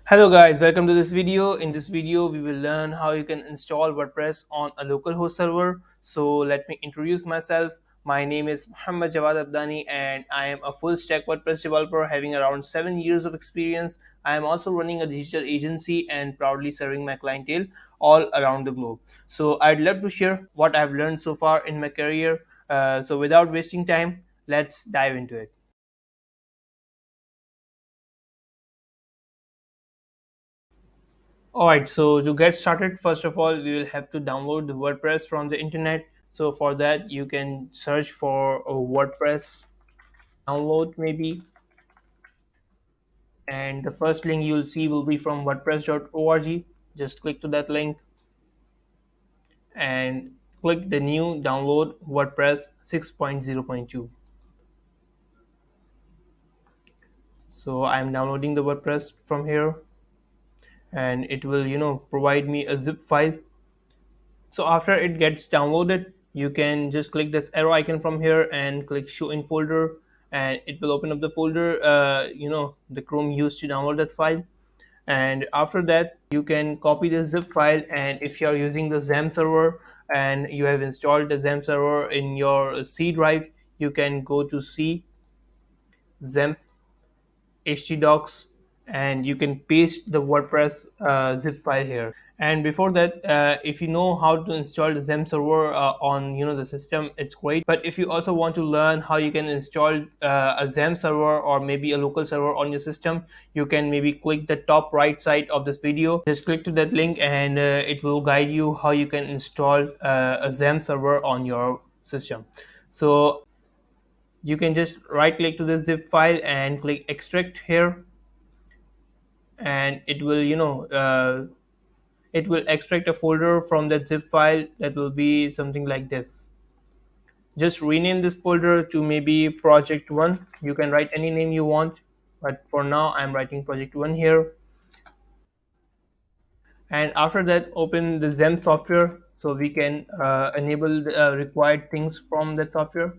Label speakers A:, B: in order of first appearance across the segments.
A: Hello guys, welcome to this video. In this video, we will learn how you can install WordPress on a local host server. So let me introduce myself. My name is Muhammad Jawad Abdani and I am a full stack WordPress developer having around 7 years of experience. I am also running a digital agency and proudly serving my clientele all around the globe. So I'd love to share what I've learned so far in my career. So without wasting time, let's dive into it. Alright, so to get started, first of all, we will have to download the WordPress from the internet. So for that, you can search for a WordPress download maybe, and the first link you'll see will be from WordPress.org. Just click to that link and click the new download WordPress 6.0.2. So I'm downloading the WordPress from here, and it will provide me a zip file. So after it gets downloaded, you can just click this arrow icon from here and click show in folder, and it will open up the folder the Chrome used to download that file. And after that, you can copy the zip file, and if you are using the XAMPP server and you have installed the XAMPP server in your C drive, you can go to C XAMPP htdocs, and you can paste the WordPress zip file here. And before that, if you know how to install the XAMPP server on the system, it's great. But if you also want to learn how you can install a XAMPP server or maybe a local server on your system, you can maybe click the top right side of this video. Just click to that link, and it will guide you how you can install a XAMPP server on your system. So you can just right click to the zip file and click extract here, and it will extract a folder from that zip file that will be something like this. Just rename this folder to maybe project 1. You can write any name you want, but for now I'm writing project 1 here. And after that, open the XAMPP software so we can enable the required things from that software.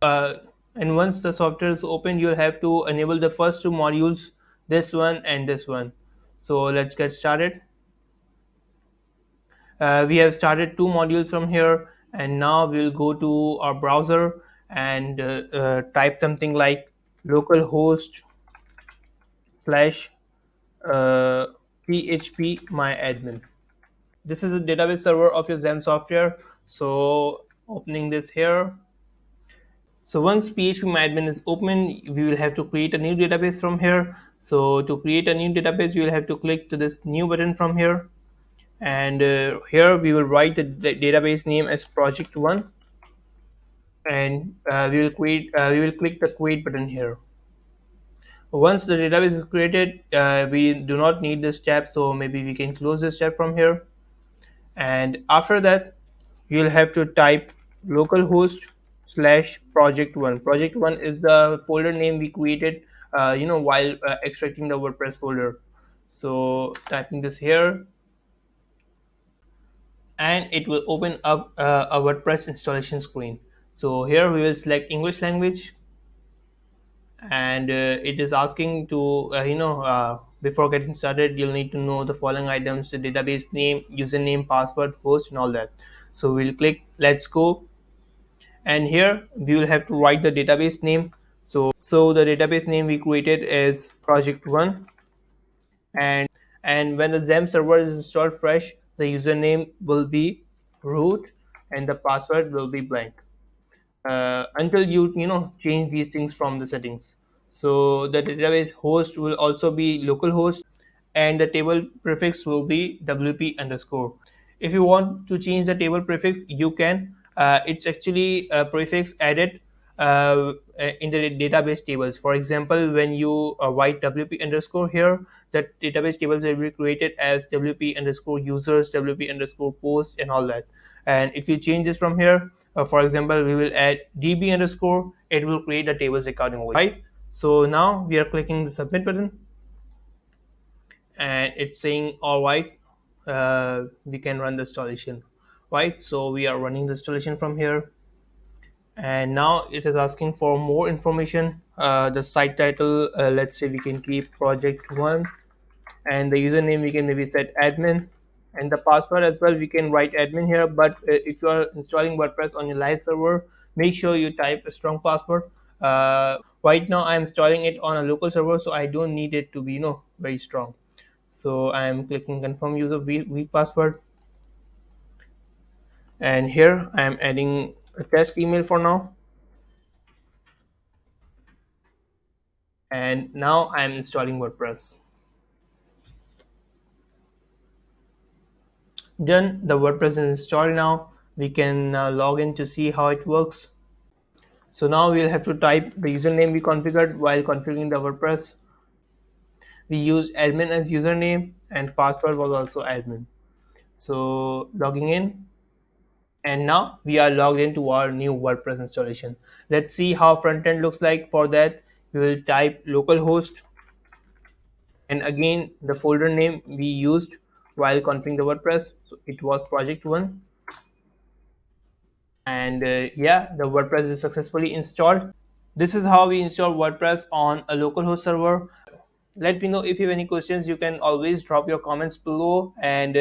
A: And once the software is open, you'll have to enable the first two modules, this one and this one. So let's get started. We have started two modules from here, and now we'll go to our browser and type something like localhost slash uh, php myadmin. This is a database server of your XAMPP software. So opening this here. So once php-myadmin is open, we will have to create a new database from here. So to create a new database, you will have to click to this new button from here, and here we will write the database name as project 1, and we will click the create button here. Once the database is created, we do not need this tab, so maybe we can close this tab from here. And after that, you'll have to type localhost slash project 1. Project 1 is the folder name we created while extracting the WordPress folder. So typing this here, and it will open up a WordPress installation screen. So here we will select English language, and it is asking to before getting started, you'll need to know the following items: the database name, username, password, host, and all that. So we'll click let's go, and here we will have to write the database name. So the database name we created is project 1, and when the XAMPP server is installed fresh, the username will be root and the password will be blank until you change these things from the settings. So the database host will also be localhost, and the table prefix will be wp underscore. If you want to change the table prefix, you can. It's actually a prefix added in the database tables. For example, when you write wp underscore here, the database tables will be created as wp underscore users, wp underscore post, and all that. And if you change this from here, for example, we will add db underscore, it will create the tables accordingly, right? So now we are clicking the submit button, and it's saying all right, we can run the installation, right? So we are running the installation from here, and now it is asking for more information. The site title, let's say we can keep project 1, and the username we can maybe set admin, and the password as well we can write admin here. But if you are installing WordPress on your live server, make sure you type a strong password. Right now I'm installing it on a local server, so I don't need it to be very strong. So I'm clicking confirm user weak password, and here I'm adding a test email for now, and now I'm installing WordPress. Done. The WordPress is installed now. We can now log in to see how it works. So now we'll have to type the username we configured while configuring the WordPress. We used admin as username and password was also admin. So logging in, and now we are logged into our new WordPress installation. Let's see how front end looks like. For that, we will type localhost, and again the folder name we used while configuring the WordPress. So it was project 1, and yeah, the WordPress is successfully installed. This is how we install WordPress on a localhost server. Let me know if you have any questions. You can always drop your comments below, and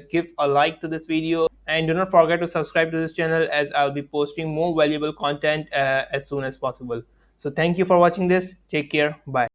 A: give a like to this video, and do not forget to subscribe to this channel, as I'll be posting more valuable content as soon as possible. So thank you for watching this. Take care. Bye.